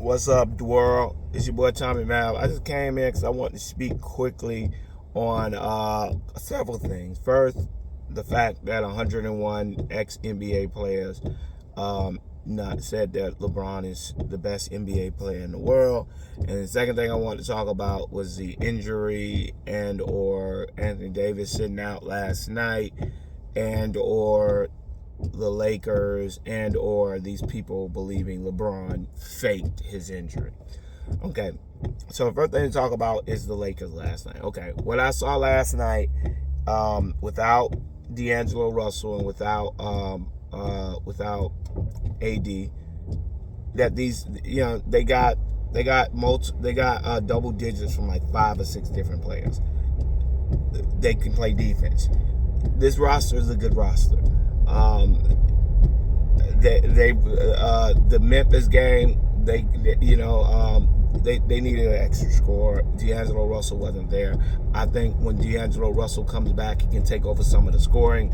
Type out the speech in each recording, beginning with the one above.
What's up, world? It's your boy Tommy Mal. I just came in because I want to speak quickly on several things. First, the fact that 101 ex NBA players not said that LeBron is the best NBA player in the world. And the second thing I wanted to talk about was the injury and or Anthony Davis sitting out last night and or the Lakers and or these people believing LeBron faked his injury. Okay, so the first thing to talk about is the Lakers last night. Okay, what I saw last night, without D'Angelo Russell and without AD, that these they got double digits from like 5 or 6 different players. They can play defense. This roster is a good roster. The Memphis game, they needed an extra score. D'Angelo Russell wasn't there. I think when D'Angelo Russell comes back, he can take over some of the scoring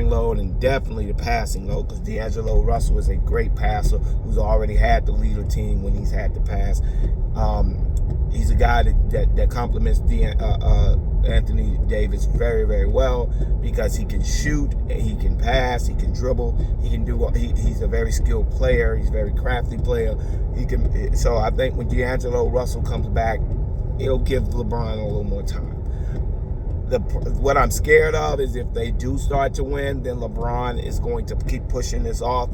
load and definitely the passing load, because D'Angelo Russell is a great passer who's already had to lead a team when he's had to pass. He's a guy that complements Anthony Davis very, very well, because he can shoot, he can pass, he can dribble, he can do. He's a very skilled player. He's a very crafty player. So I think when D'Angelo Russell comes back, it'll give LeBron a little more time. What I'm scared of is if they do start to win, then LeBron is going to keep pushing this off.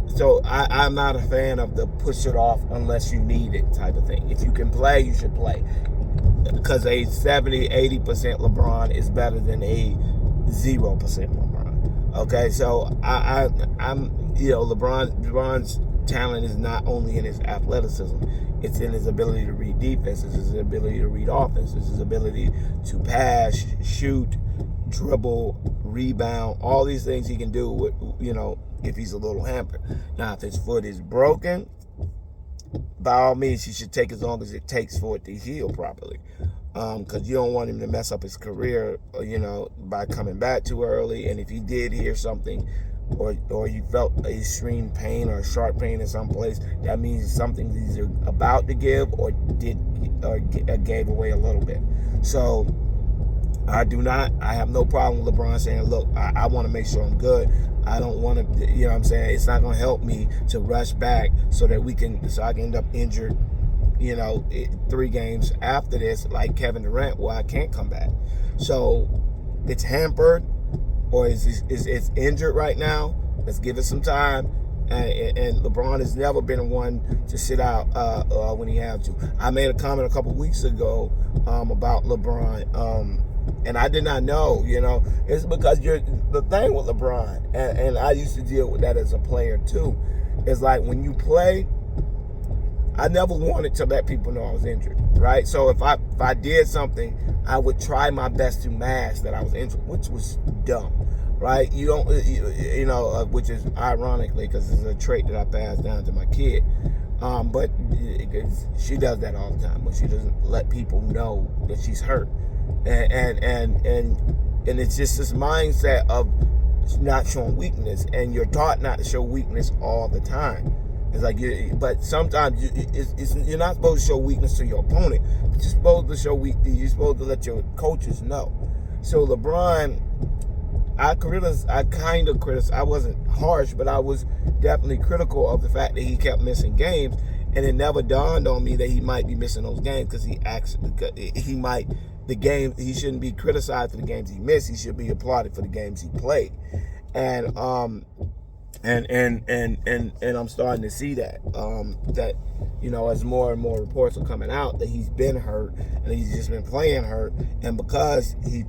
So I'm not a fan of the push it off unless you need it type of thing. If you can play, you should play. Because a 70-80% LeBron is better than a 0% LeBron. Okay, so I'm LeBron's talent is not only in his athleticism, it's in his ability to read defense, it's his ability to read offense, it's his ability to pass, shoot, dribble, rebound, all these things he can do with, if he's a little hampered. Now, if his foot is broken, by all means, he should take as long as it takes for it to heal properly. Because you don't want him to mess up his career, by coming back too early. And if he did hear something, or you felt a extreme pain or a sharp pain in some place, that means something's either about to give or gave away a little bit. So I have no problem with LeBron saying, look, I want to make sure I'm good. I don't want to, it's not going to help me to rush back so I can end up injured, 3 games after this, like Kevin Durant, where I can't come back. So it's hampered, or it's injured right now. Let's give it some time. And LeBron has never been one to sit out when he has to. I made a comment a couple weeks ago about LeBron. And I did not know, it's because the thing with LeBron, and I used to deal with that as a player too, is like when you play, I never wanted to let people know I was injured, right? So if I did something, I would try my best to mask that I was injured, which was dumb, right? You don't, which is ironically because it's a trait that I passed down to my kid. But she does that all the time, but she doesn't let people know that she's hurt. And it's just this mindset of not showing weakness, and you're taught not to show weakness all the time. It's like but sometimes you're not supposed to show weakness to your opponent, but you're supposed to show weakness. You're supposed to let your coaches know. So LeBron, I kind of criticized. I wasn't harsh, but I was definitely critical of the fact that he kept missing games, and it never dawned on me that he might be missing those games because he shouldn't be criticized for the games he missed. He should be applauded for the games he played. And I'm starting to see that as more and more reports are coming out that he's been hurt and he's just been playing hurt, and because he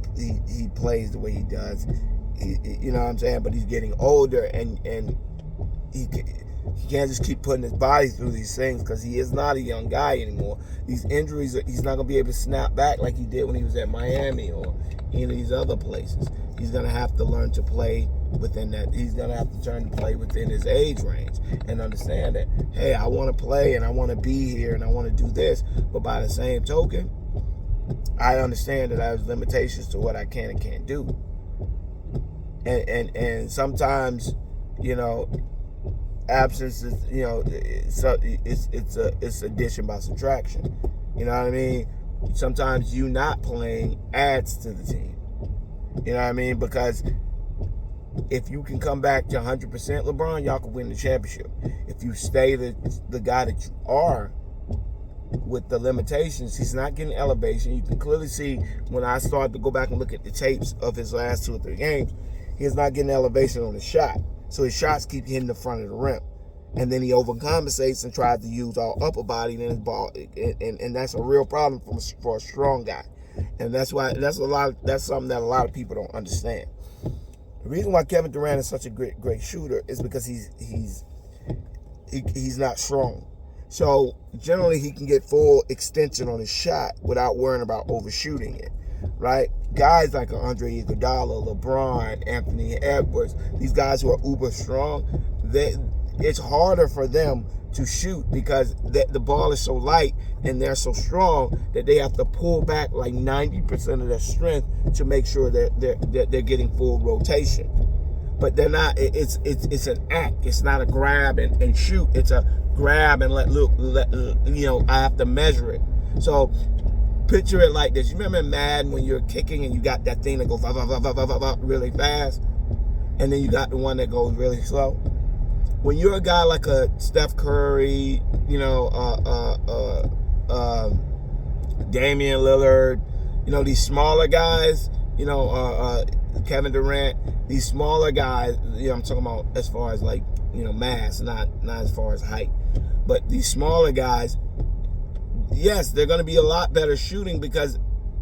plays the way he does, but he's getting older, and he can't just keep putting his body through these things, because he is not a young guy anymore. These injuries, he's not going to be able to snap back like he did when he was at Miami or any of these other places. He's going to have to learn to play within that. He's going to have to learn to play within his age range and understand that, hey, I want to play and I want to be here and I want to do this. But by the same token, I understand that I have limitations to what I can and can't do. And sometimes, absence is, it's addition by subtraction. You know what I mean? Sometimes you not playing adds to the team. You know what I mean? Because if you can come back to 100% LeBron, y'all can win the championship. If you stay the guy that you are with the limitations, he's not getting elevation. You can clearly see when I started to go back and look at the tapes of his last 2 or 3 games, he's not getting elevation on his shot. So his shots keep hitting the front of the rim. And then he overcompensates and tries to use all upper body in his ball. And that's a real problem for a strong guy. And that's something that a lot of people don't understand. The reason why Kevin Durant is such a great shooter is because he's not strong. So generally he can get full extension on his shot without worrying about overshooting it, right? Guys like Andre Iguodala, LeBron, Anthony Edwards, these guys who are uber strong, it's harder for them to shoot because the ball is so light and they're so strong that they have to pull back like 90% of their strength to make sure that they're getting full rotation. But they're not. It's an act. It's not a grab and shoot. It's a grab and let I have to measure it. So picture it like this. You remember in Madden when you're kicking and you got that thing that goes really fast, and then you got the one that goes really slow. When you're a guy like a Steph Curry, Damian Lillard, these smaller guys, Kevin Durant, these smaller guys, I'm talking about as far as like, mass, not as far as height. But these smaller guys, yes, they're going to be a lot better shooting because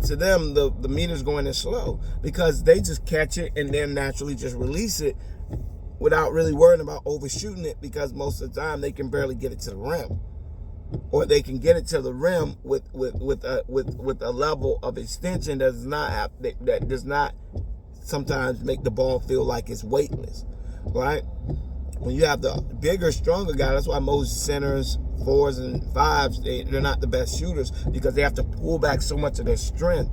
to them, the meter's going in slow because they just catch it and then naturally just release it without really worrying about overshooting it because most of the time they can barely get it to the rim. Or they can get it to the rim with a level of extension that does not sometimes make the ball feel like it's weightless, right? When you have the bigger, stronger guy, that's why most centers, 4s and 5s, they're not the best shooters because they have to pull back so much of their strength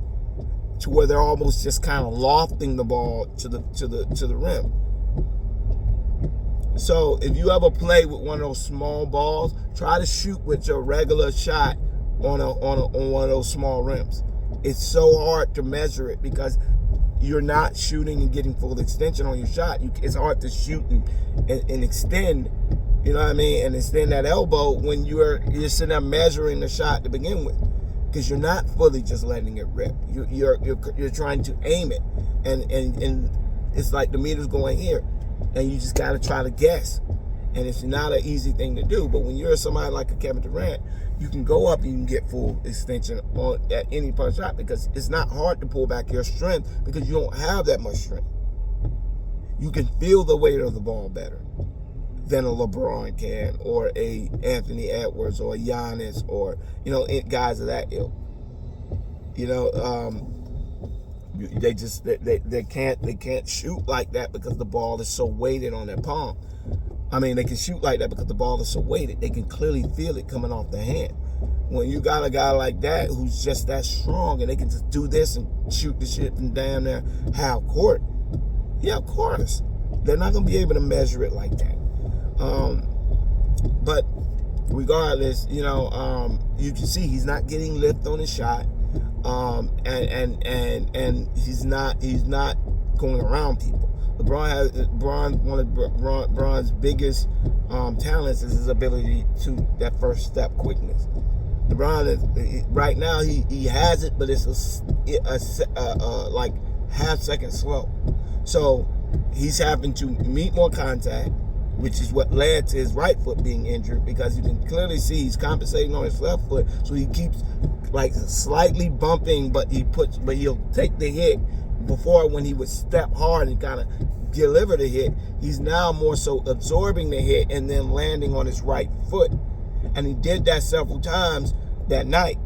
to where they're almost just kind of lofting the ball to the rim. So if you ever play with one of those small balls, try to shoot with your regular shot on one of those small rims. It's so hard to measure it because you're not shooting and getting full extension on your shot. It's hard to shoot and extend, you know what I mean, and extend that elbow when you're sitting there measuring the shot to begin with, because you're not fully just letting it rip. You're trying to aim it, and it's like the meter's going here. And you just got to try to guess. And it's not an easy thing to do. But when you're somebody like a Kevin Durant, you can go up and you can get full extension at any punch shot because it's not hard to pull back your strength because you don't have that much strength. You can feel the weight of the ball better than a LeBron can or a Anthony Edwards or a Giannis or, guys of that ilk. They can't shoot like that because the ball is so weighted on their palm. I mean, they can shoot like that because the ball is so weighted. They can clearly feel it coming off the hand. When you got a guy like that who's just that strong and they can just do this and shoot the shit from down there half court, yeah, of course. They're not going to be able to measure it like that. But regardless, you can see he's not getting lift on his shot. And he's not going around people. One of LeBron's biggest talents is his ability to that first step quickness. LeBron right now he has it, but it's like half second slow. So he's having to meet more contact, which is what led to his right foot being injured because you can clearly see he's compensating on his left foot, so he keeps like slightly bumping, but he'll take the hit. Before, when he would step hard and kind of deliver the hit, he's now more so absorbing the hit and then landing on his right foot. And he did that several times that night.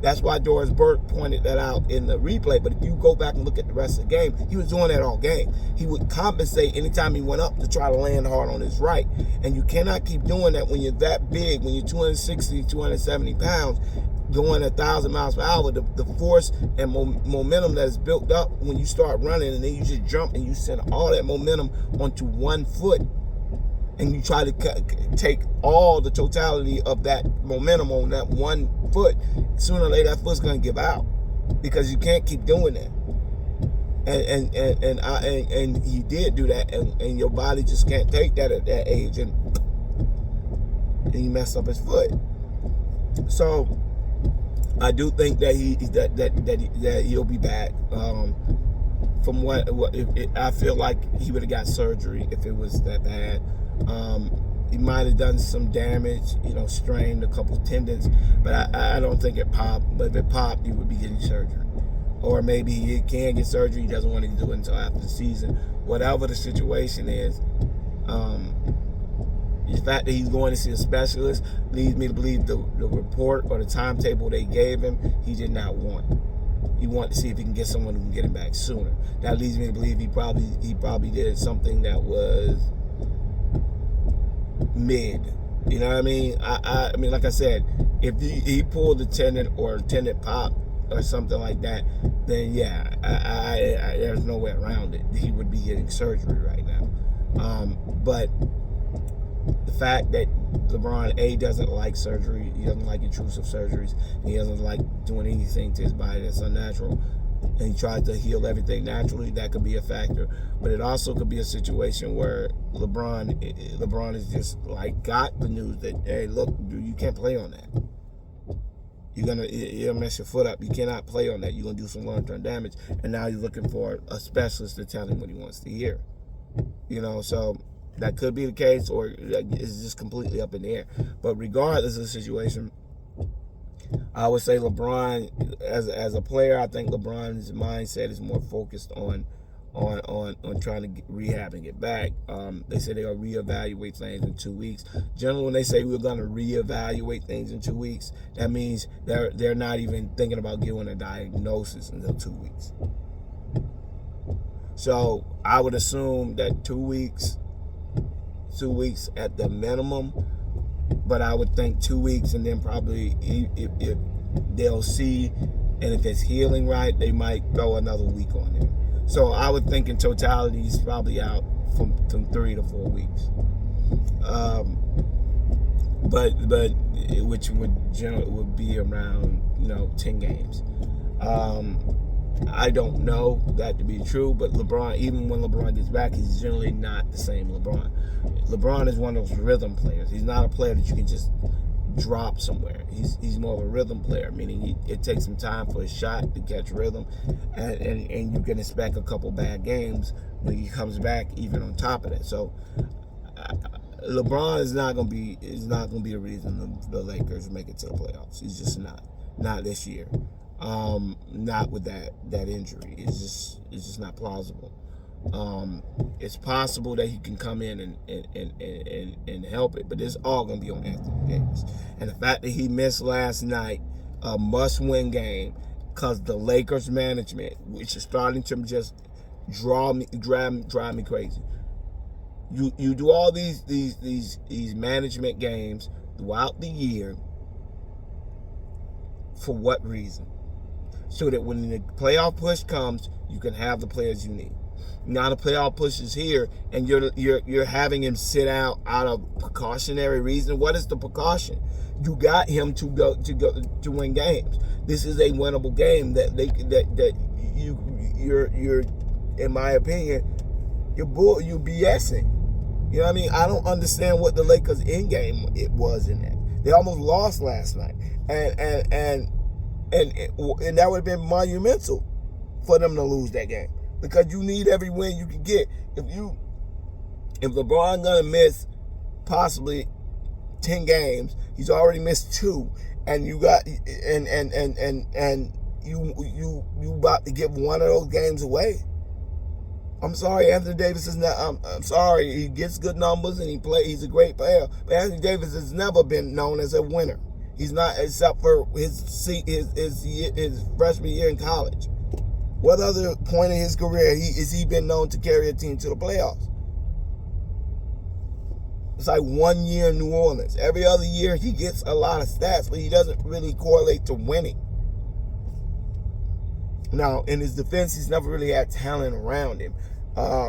That's why Doris Burke pointed that out in the replay. But if you go back and look at the rest of the game, he was doing that all game. He would compensate anytime he went up to try to land hard on his right. And you cannot keep doing that when you're that big, when you're 260, 270 pounds, going 1,000 miles per hour. The force and momentum that is built up when you start running, and then you just jump and you send all that momentum onto one foot. and you try to take all the totality of that momentum on that one foot, sooner or later that foot's gonna give out, because you can't keep doing that. And he did do that, and your body just can't take that at that age, and he messed up his foot. So I do think that he'll be back. From what I feel like he would have got surgery if it was that bad. He might have done some damage, strained a couple tendons, but I don't think it popped. But if it popped, he would be getting surgery. Or maybe he can get surgery, he doesn't want to do it until after the season. Whatever the situation is, the fact that he's going to see a specialist leads me to believe the report or the timetable they gave him, he did not want. He wanted to see if he can get someone who can get him back sooner. That leads me to believe he probably did something that was mid. You know what I mean? I mean, like I said, if he pulled the tendon or tendon pop or something like that, then yeah, there's no way around it. He would be getting surgery right now. But the fact that LeBron doesn't like surgery, he doesn't like intrusive surgeries, he doesn't like doing anything to his body that's unnatural, and he tries to heal everything naturally, that could be a factor. But it also could be a situation where LeBron is just like got the news that, hey, look, dude, you can't play on that. You'll mess your foot up. You cannot play on that. You're gonna do some long-term damage. And now he's looking for a specialist to tell him what he wants to hear. So that could be the case, or it's just completely up in the air. But regardless of the situation, I would say LeBron, as a player, I think LeBron's mindset is more focused on trying to rehab and get back. They say they'll reevaluate things in 2 weeks. Generally, when they say we're going to reevaluate things in 2 weeks, that means they're not even thinking about giving a diagnosis until 2 weeks. So I would assume that 2 weeks at the minimum, but I would think 2 weeks, and then probably if they'll see, and if it's healing right, they might throw another week on there. So I would think in totality he's probably out from 3 to 4 weeks, but which would be around 10 games. I don't know that to be true, but LeBron, even when LeBron gets back, he's generally not the same LeBron. LeBron is one of those rhythm players. He's not a player that you can just drop somewhere. He's more of a rhythm player, meaning it takes some time for his shot to catch rhythm, and you can expect a couple bad games when he comes back, even on top of that. So LeBron is not going to be a reason the Lakers make it to the playoffs. He's just not this year. Not with that injury. It's just not plausible. It's possible that he can come in and help it, but it's all going to be on Anthony Davis. And the fact that he missed last night, a must-win game, because the Lakers management, which is starting to just drive me crazy. You do all these management games throughout the year. For what reason? So that when the playoff push comes, you can have the players you need. Now the playoff push is here, and you're having him sit out of precautionary reason. What is the precaution? You got him to go to win games. This is a winnable game that you're in my opinion, you're BSing. You know what I mean? I don't understand what the Lakers' end game it was in that. They almost lost last night, and that would have been monumental for them to lose that game, because you need every win you can get. If LeBron gonna miss possibly 10 games, he's already missed 2, and you got and you about to give one of those games away. I'm sorry, Anthony Davis is not. I'm sorry, he gets good numbers and he's a great player, but Anthony Davis has never been known as a winner. He's not, except for his freshman year in college. What other point in his career has he been known to carry a team to the playoffs? It's like 1 year in New Orleans. Every other year he gets a lot of stats, but he doesn't really correlate to winning. Now, in his defense, he's never really had talent around him.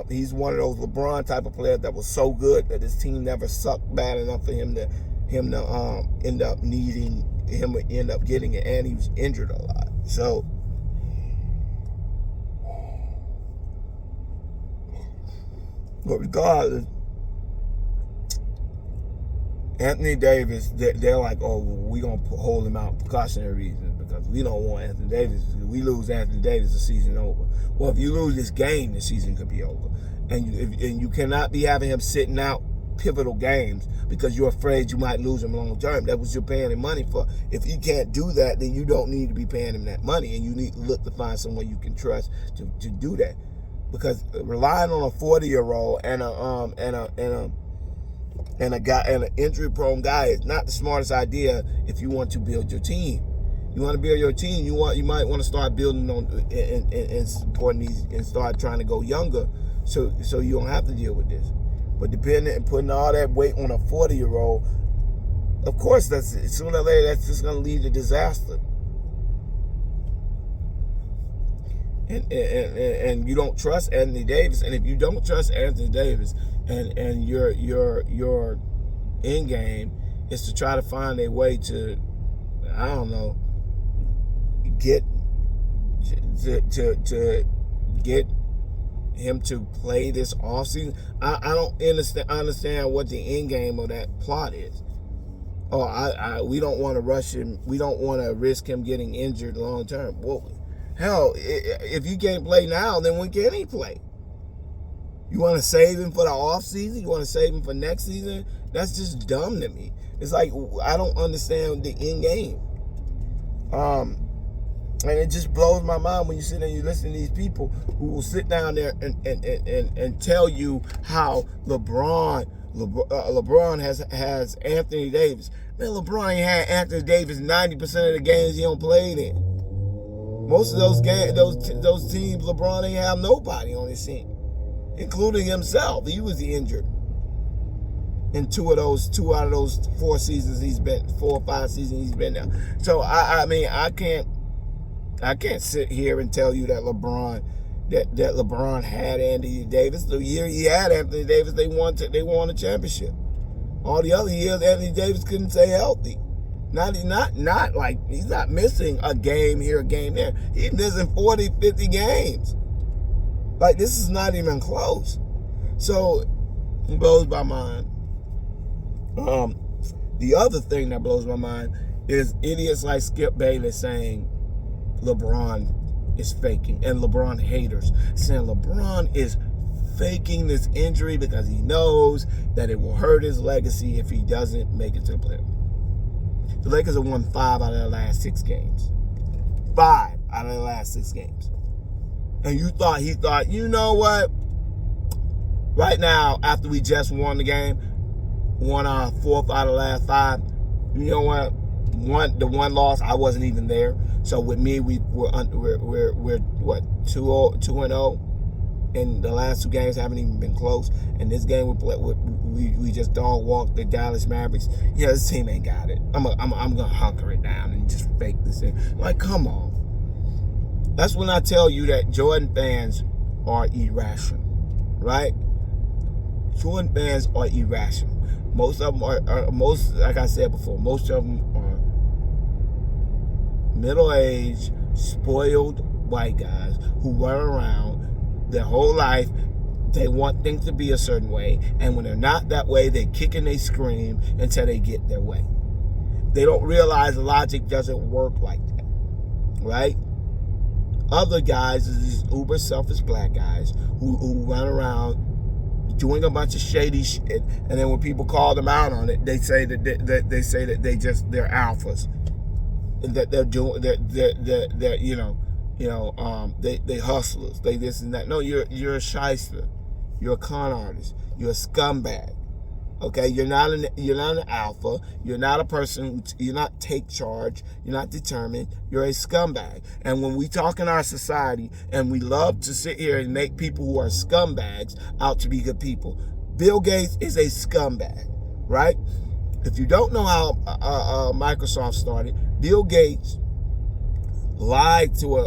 He's one of those LeBron type of players that was so good that his team never sucked bad enough for him to end up getting it, and he was injured a lot. So but regardless, Anthony Davis, they're like, oh, well, we're going to hold him out for precautionary reasons because we don't want Anthony Davis. If we lose Anthony Davis, the season over. Well, if you lose this game, the season could be over. And you cannot be having him sitting out pivotal games because you're afraid you might lose him long term. That was you're paying him money for. If you can't do that, then you don't need to be paying him that money, and you need to look to find someone you can trust to do that. Because relying on a 40-year-old and an injury-prone guy is not the smartest idea if you want to build your team. You want to build your team. You might want to start building on and supporting these and start trying to go younger, so you don't have to deal with this. But depending and putting all that weight on a 40-year-old, of course, sooner or later that's just going to lead to disaster. And you don't trust Anthony Davis, and if you don't trust Anthony Davis, and your end game is to try to find a way to, I don't know, get to get him to play this offseason. I don't understand what the end game of that plot is. Oh, we don't want to rush him. We don't want to risk him getting injured long term. Well, hell, if you can't play now, then when can he play? You want to save him for the off season? You want to save him for next season? That's just dumb to me. It's like, I don't understand the end game. And it just blows my mind when you sit there and you listen to these people who will sit down there and tell you how LeBron has Anthony Davis. Man, LeBron ain't had Anthony Davis 90% of the games he don't played in. Most of those games, those teams, LeBron ain't have nobody on his team, including himself. He was injured in two out of those 4 seasons he's been, 4 or 5 seasons he's been there. So I mean, I can't sit here and tell you that LeBron had Anthony Davis. The year he had Anthony Davis, they won a championship. All the other years, Anthony Davis couldn't stay healthy. Not like he's not missing a game here, a game there. He's missing 40, 50 games. Like, this is not even close. So it blows my mind. The other thing that blows my mind is idiots like Skip Bayless saying LeBron is faking, and LeBron haters saying LeBron is faking this injury because he knows that it will hurt his legacy if he doesn't make it to the playoffs. The Lakers have won 5 out of their last 6 games. 5 out of the last 6 games. And he thought, you know what? Right now, after we just won the game, won our 4th out of the last 5, you know what? The one loss, I wasn't even there. So with me, we're what, 2-0, and the last 2 games haven't even been close. And this game we just dog walked the Dallas Mavericks. Yeah, this team ain't got it. I'm gonna hunker it down and just fake this thing. Like, come on. That's when I tell you that Jordan fans are irrational, right? Jordan fans are irrational. Most of them are like I said before, most of them are middle-aged, spoiled white guys who run around their whole life. They want things to be a certain way, and when they're not that way, they kick and they scream until they get their way. They don't realize logic doesn't work like that, right? Other guys is these uber selfish black guys who run around doing a bunch of shady shit, and then when people call them out on it, they say that they're alphas, and that they're doing they hustlers, they this and that. No, you're a shyster, you're a con artist, you're a scumbag. Okay, you're not an alpha. You're not a person. You're not take charge. You're not determined. You're a scumbag. And when we talk in our society, and we love to sit here and make people who are scumbags out to be good people, Bill Gates is a scumbag, right? If you don't know how Microsoft started, Bill Gates lied to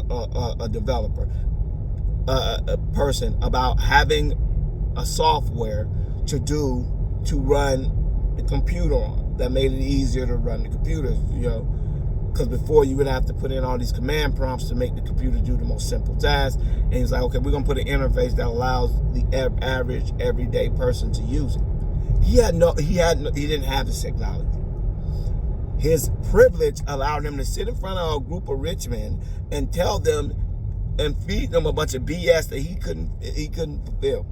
a developer. a person about having a software to run the computer on, that made it easier to run the computers, because before you would have to put in all these command prompts to make the computer do the most simple tasks. And he's like, okay, we're gonna put an interface that allows the average everyday person to use it. He didn't have this technology. His privilege allowed him to sit in front of a group of rich men and tell them and feed them a bunch of BS that he couldn't fulfill.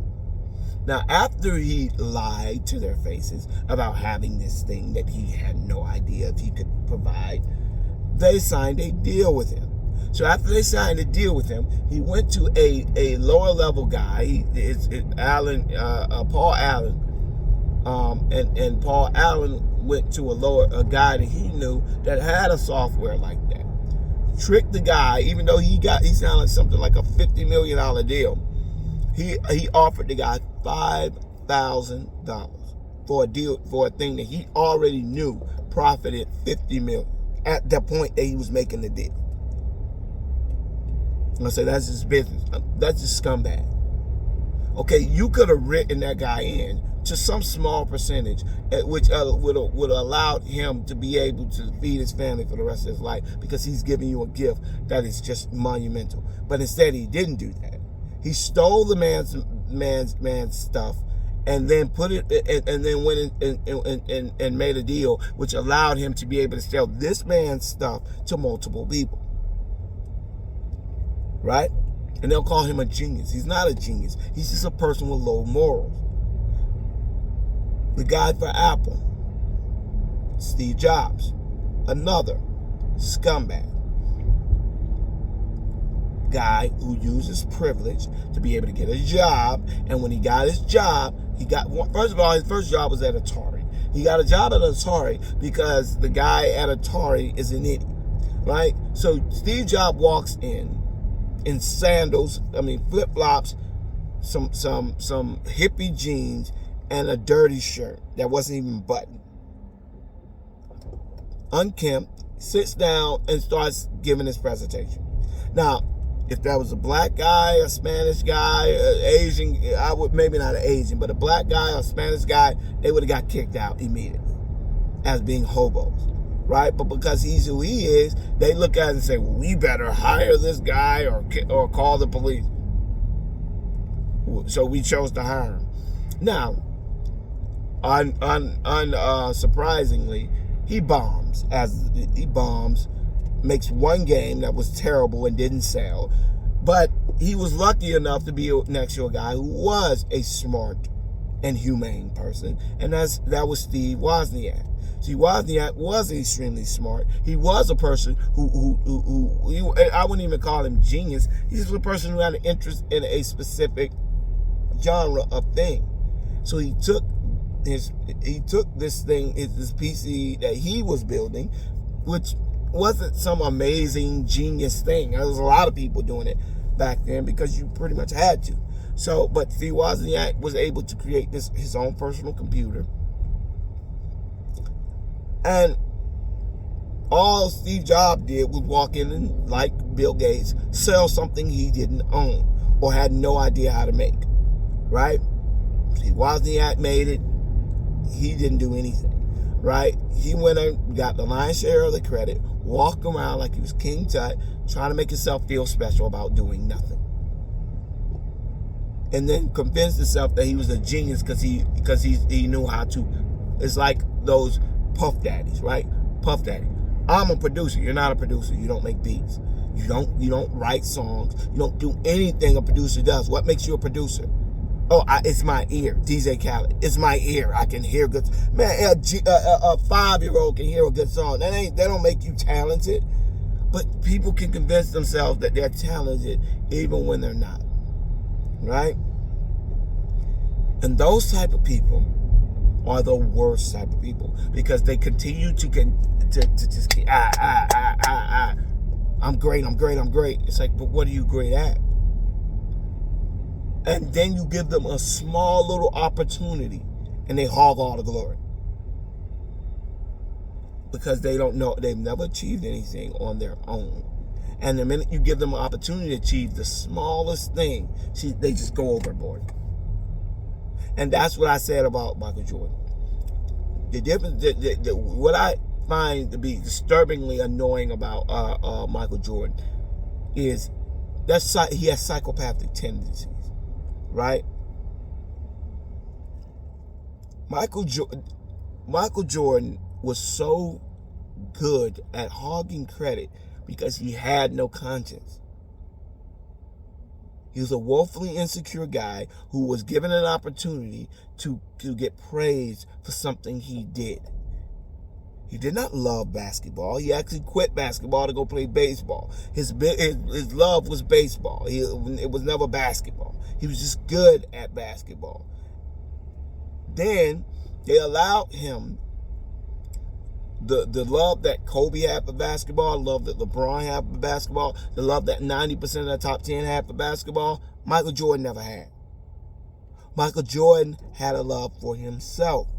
Now, after he lied to their faces about having this thing that he had no idea if he could provide, they signed a deal with him. So after they signed a deal with him, he went to a lower level guy. It's Paul Allen, and Paul Allen went to a guy that he knew that had a software like that. Tricked the guy, even though he sounded like something like a $50 million deal. He offered the guy $5,000 for a thing that he already knew profited $50 million at the point that he was making the deal. I say that's his business. That's his scumbag. Okay, you could have written that guy in to some small percentage, which would have allowed him to be able to feed his family for the rest of his life, because he's giving you a gift that is just monumental. But instead, he didn't do that. He stole the man's stuff, and then put it, and then went and made a deal which allowed him to be able to sell this man's stuff to multiple people. Right? And they'll call him a genius. He's not a genius. He's just a person with low morals. The guy for Apple, Steve Jobs, another scumbag. Guy who used his privilege to be able to get a job, and when he got his job, first of all, his first job was at Atari. He got a job at Atari because the guy at Atari is an idiot, right? So Steve Jobs walks in sandals, flip-flops, some hippie jeans, and a dirty shirt that wasn't even buttoned. Unkempt, sits down and starts giving his presentation. Now, if that was a black guy, a Spanish guy, an Asian, maybe not an Asian, but a black guy or a Spanish guy, they would have got kicked out immediately as being hobos, right? But because he's who he is, they look at it and say, well, we better hire this guy or call the police. So we chose to hire him. Now, unsurprisingly, he bombs. Makes one game that was terrible and didn't sell. But he was lucky enough to be next to a guy who was a smart and humane person, and that was Steve Wozniak. See, Wozniak was extremely smart. He was a person who I wouldn't even call him genius. He's a person who had an interest in a specific genre of thing. So he took this thing, this PC that he was building, which wasn't some amazing genius thing. There was a lot of people doing it back then because you pretty much had to. So, but Steve Wozniak was able to create his own personal computer. And all Steve Jobs did was walk in and, like Bill Gates, sell something he didn't own or had no idea how to make. Right? Steve Wozniak made it. He didn't do anything. Right? He went and got the lion's share of the credit, walked around like he was King Tut, trying to make himself feel special about doing nothing. And then convinced himself that he was a genius because he knew how to. It's like those Puff Daddies, right? Puff Daddy. I'm a producer. You're not a producer. You don't make beats. You don't write songs. You don't do anything a producer does. What makes you a producer? Oh, it's my ear. DJ Khaled. It's my ear. I can hear good. Man, a 5-year-old can hear a good song. That don't make you talented. But people can convince themselves that they're talented even when they're not. Right? And those type of people are the worst type of people because they continue to just I'm great. It's like, but what are you great at? And then you give them a small little opportunity and they hog all the glory. Because they don't know, they've never achieved anything on their own. And the minute you give them an opportunity to achieve the smallest thing, they just go overboard. And that's what I said about Michael Jordan. The difference, what I find to be disturbingly annoying about Michael Jordan is he has psychopathic tendencies, right? Michael Jordan was so good at hogging credit because he had no conscience. He was a woefully insecure guy who was given an opportunity to get praised for something he did. He did not love basketball. He actually quit basketball to go play baseball. His love was baseball. It was never basketball. He was just good at basketball. Then they allowed him the love that Kobe had for basketball, the love that LeBron had for basketball, the love that 90% of the top 10 had for basketball, Michael Jordan never had. Michael Jordan had a love for himself.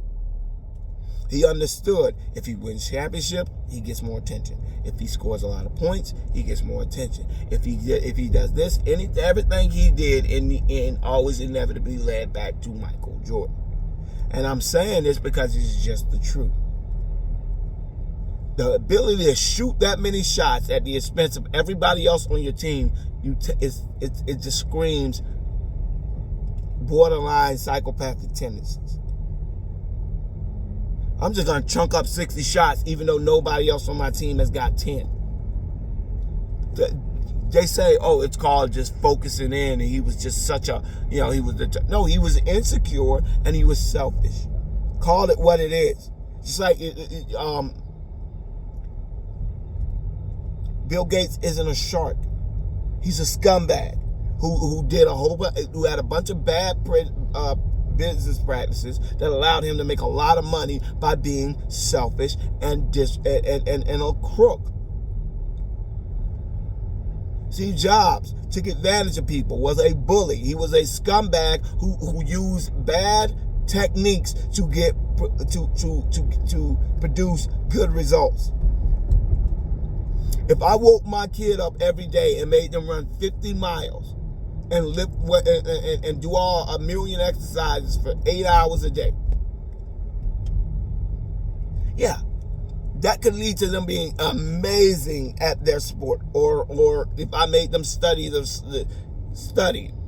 He understood if he wins championship, he gets more attention. If he scores a lot of points, he gets more attention. If he does this, everything he did in the end always inevitably led back to Michael Jordan. And I'm saying this because it's just the truth. The ability to shoot that many shots at the expense of everybody else on your team, it just screams borderline psychopathic tendencies. I'm just going to chunk up 60 shots even though nobody else on my team has got 10. They say, oh, it's called just focusing in, and he was just such a, he was insecure and he was selfish. Call it what it is. Just like Bill Gates isn't a shark. He's a scumbag who had a bunch of bad business practices that allowed him to make a lot of money by being selfish and a crook. Steve Jobs took advantage of people, was a bully. He was a scumbag who used bad techniques to produce good results. If I woke my kid up every day and made them run 50 miles and lift and do all 1 million exercises for 8 hours a day, yeah, that could lead to them being amazing at their sport. Or if I made them study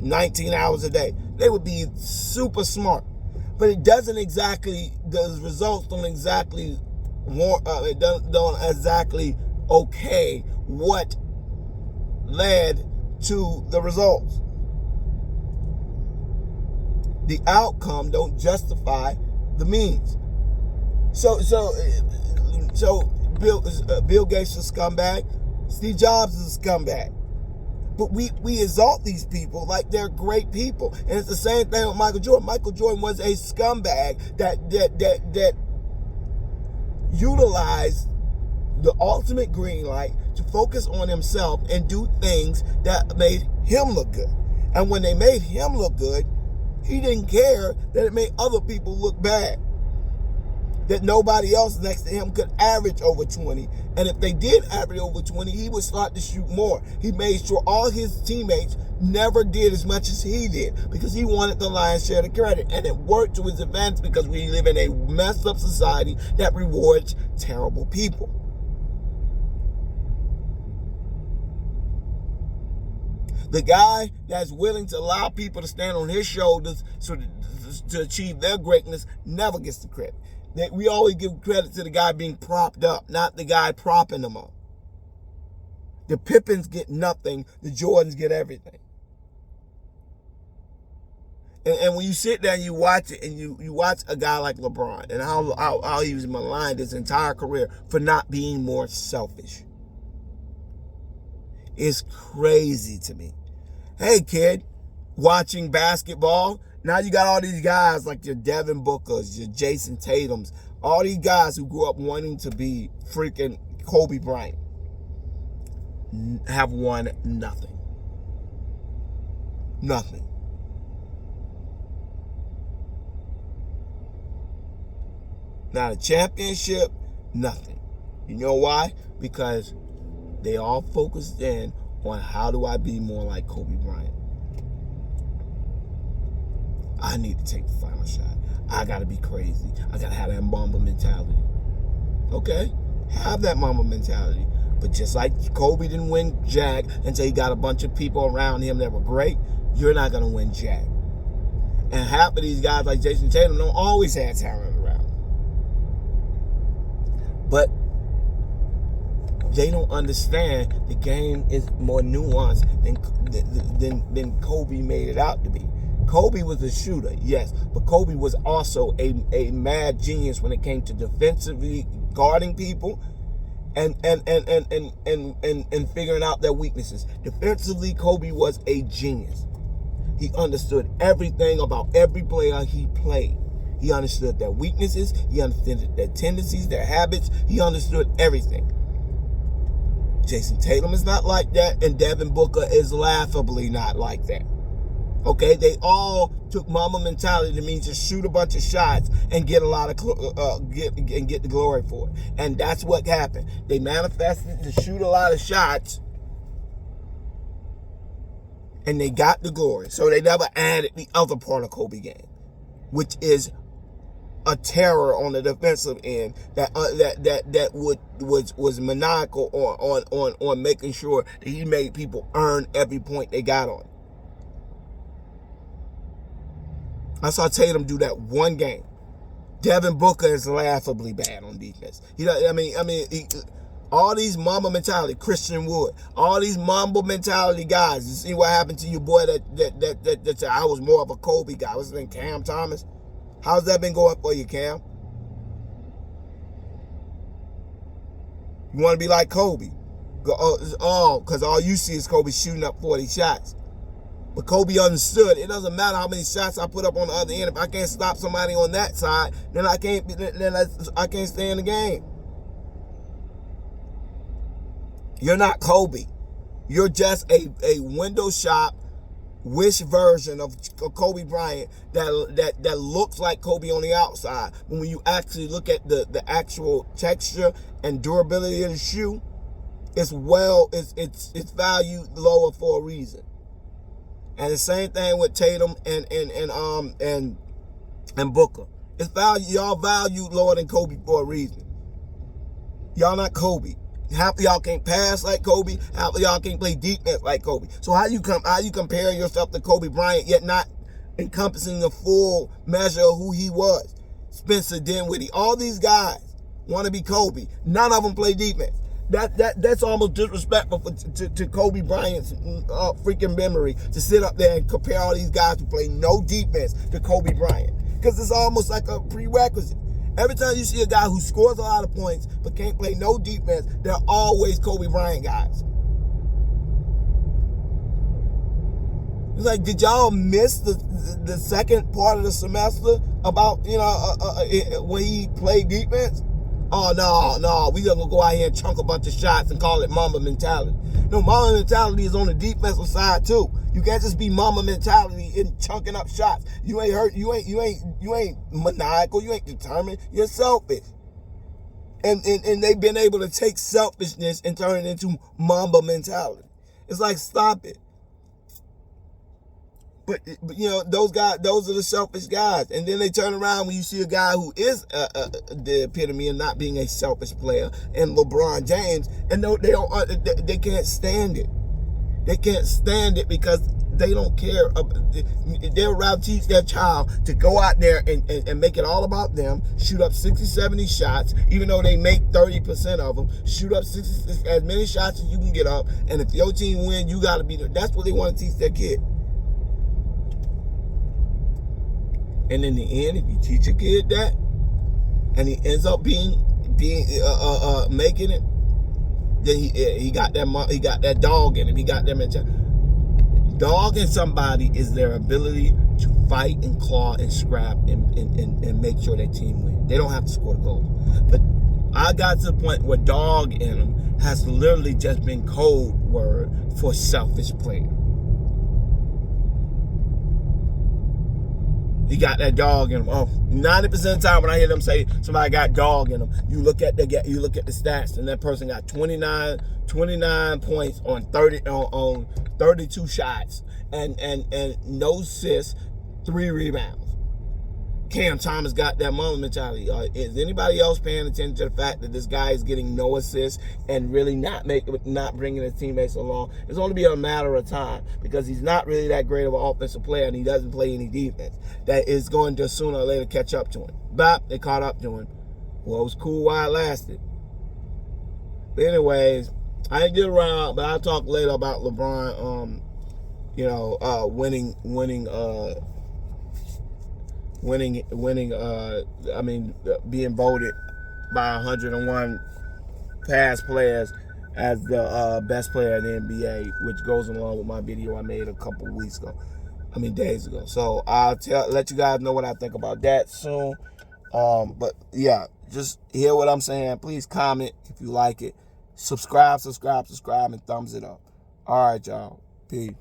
19 hours a day, they would be super smart. But it doesn't exactly, the results don't exactly don't exactly okay what led to the results. The outcome don't justify the means. So Bill Gates is a scumbag. Steve Jobs is a scumbag. But we exalt these people like they're great people. And it's the same thing with Michael Jordan. Michael Jordan was a scumbag that utilized the ultimate green light to focus on himself and do things that made him look good. And when they made him look good, he didn't care that it made other people look bad. That nobody else next to him could average over 20. And if they did average over 20, he would start to shoot more. He made sure all his teammates never did as much as he did because he wanted the lion's share of the credit. And it worked to his advantage because we live in a messed up society that rewards terrible people. The guy that's willing to allow people to stand on his shoulders to achieve their greatness never gets the credit. We always give credit to the guy being propped up, not the guy propping them up. The Pippins get nothing, the Jordans get everything. And when you sit there and you watch it, and you watch a guy like LeBron and how he was maligned his entire career for not being more selfish. It's crazy to me. Hey, kid, watching basketball, now you got all these guys like your Devin Bookers, your Jason Tatums, all these guys who grew up wanting to be freaking Kobe Bryant have won nothing. Nothing. Not a championship, nothing. You know why? Because they all focused in on how do I be more like Kobe Bryant. I need to take the final shot. I got to be crazy. I got to have that Mamba mentality. Okay? Have that Mamba mentality. But just like Kobe didn't win Jack until he got a bunch of people around him that were great, you're not going to win Jack. And half of these guys like Jason Tatum don't always have talent around. But they don't understand the game is more nuanced than Kobe made it out to be. Kobe was a shooter, yes, but Kobe was also a mad genius when it came to defensively guarding people and figuring out their weaknesses. Defensively, Kobe was a genius. He understood everything about every player he played. He understood their weaknesses. He understood their tendencies, their habits. He understood everything. Jason Tatum is not like that, and Devin Booker is laughably not like that. Okay, they all took Mamba mentality to mean just shoot a bunch of shots and get a lot of get the glory for it. And that's what happened. They manifested to shoot a lot of shots, and they got the glory. So they never added the other part of Kobe game, which is a terror on the defensive end that was maniacal on making sure that he made people earn every point they got on. I saw Tatum do that one game. Devin Booker is laughably bad on defense. All these Mamba mentality, Christian Wood, all these Mamba mentality guys. You see what happened to your boy that said I was more of a Kobe guy. What's his name? Cam Thomas. How's that been going for you, Cam? You want to be like Kobe? Because all you see is Kobe shooting up 40 shots. But Kobe understood it doesn't matter how many shots I put up on the other end. If I can't stop somebody on that side, then I can't stay in the game. You're not Kobe. You're just a window shop wish version of Kobe Bryant that looks like Kobe on the outside. But when you actually look at the actual texture and durability of the shoe, it's valued lower for a reason. And the same thing with Tatum and Booker. Y'all valued lower than Kobe for a reason. Y'all not Kobe. Half of y'all can't pass like Kobe. Half of y'all can't play defense like Kobe. So how you compare yourself to Kobe Bryant yet not encompassing the full measure of who he was? Spencer Dinwiddie, all these guys want to be Kobe. None of them play defense. That's almost disrespectful to Kobe Bryant's freaking memory to sit up there and compare all these guys who play no defense to Kobe Bryant, because it's almost like a prerequisite. Every time you see a guy who scores a lot of points but can't play no defense, they're always Kobe Bryant guys. It's like, did y'all miss the second part of the semester about when he played defense? Oh, no, we gonna go out here and chunk a bunch of shots and call it Mamba mentality. No, Mamba mentality is on the defensive side too. You can't just be Mamba mentality in chunking up shots. You ain't hurt. You ain't maniacal. You ain't determined. You're selfish. And they've been able to take selfishness and turn it into Mamba mentality. It's like, stop it. But those guys, those are the selfish guys. And then they turn around when you see a guy who is the epitome of not being a selfish player, and LeBron James, and they can't stand it. They can't stand it because they don't care. They'd rather teach their child to go out there and make it all about them, shoot up 60, 70 shots, even though they make 30% of them, shoot up 60, as many shots as you can get up, and if your team win, you got to be there. That's what they want to teach their kid. And in the end, if you teach a kid that, and he ends up being making it, then he got that dog in him. He got that mentality. Dogging somebody is their ability to fight and claw and scrap and make sure their team wins. They don't have to score the goal. But I got to the point where dog in them has literally just been code word for selfish player. He got that dog in him. Oh, 90% of the time when I hear them say somebody got dog in them, you look at the stats, and that person got 29 points on 32 shots and no assists, 3 rebounds. Cam Thomas got that Mamba mentality. Is anybody else paying attention to the fact that this guy is getting no assists and really not bringing his teammates along? It's only be a matter of time because he's not really that great of an offensive player and he doesn't play any defense. That is going to sooner or later catch up to him. But they caught up to him. Well, it was cool while it lasted. But anyways, I didn't get around, but I'll talk later about LeBron. Being voted by 101 past players as the best player in the NBA, which goes along with my video I made a couple days ago. So I'll let you guys know what I think about that soon. But yeah, just hear what I'm saying. Please comment if you like it. Subscribe, and thumbs it up. All right, y'all. Peace.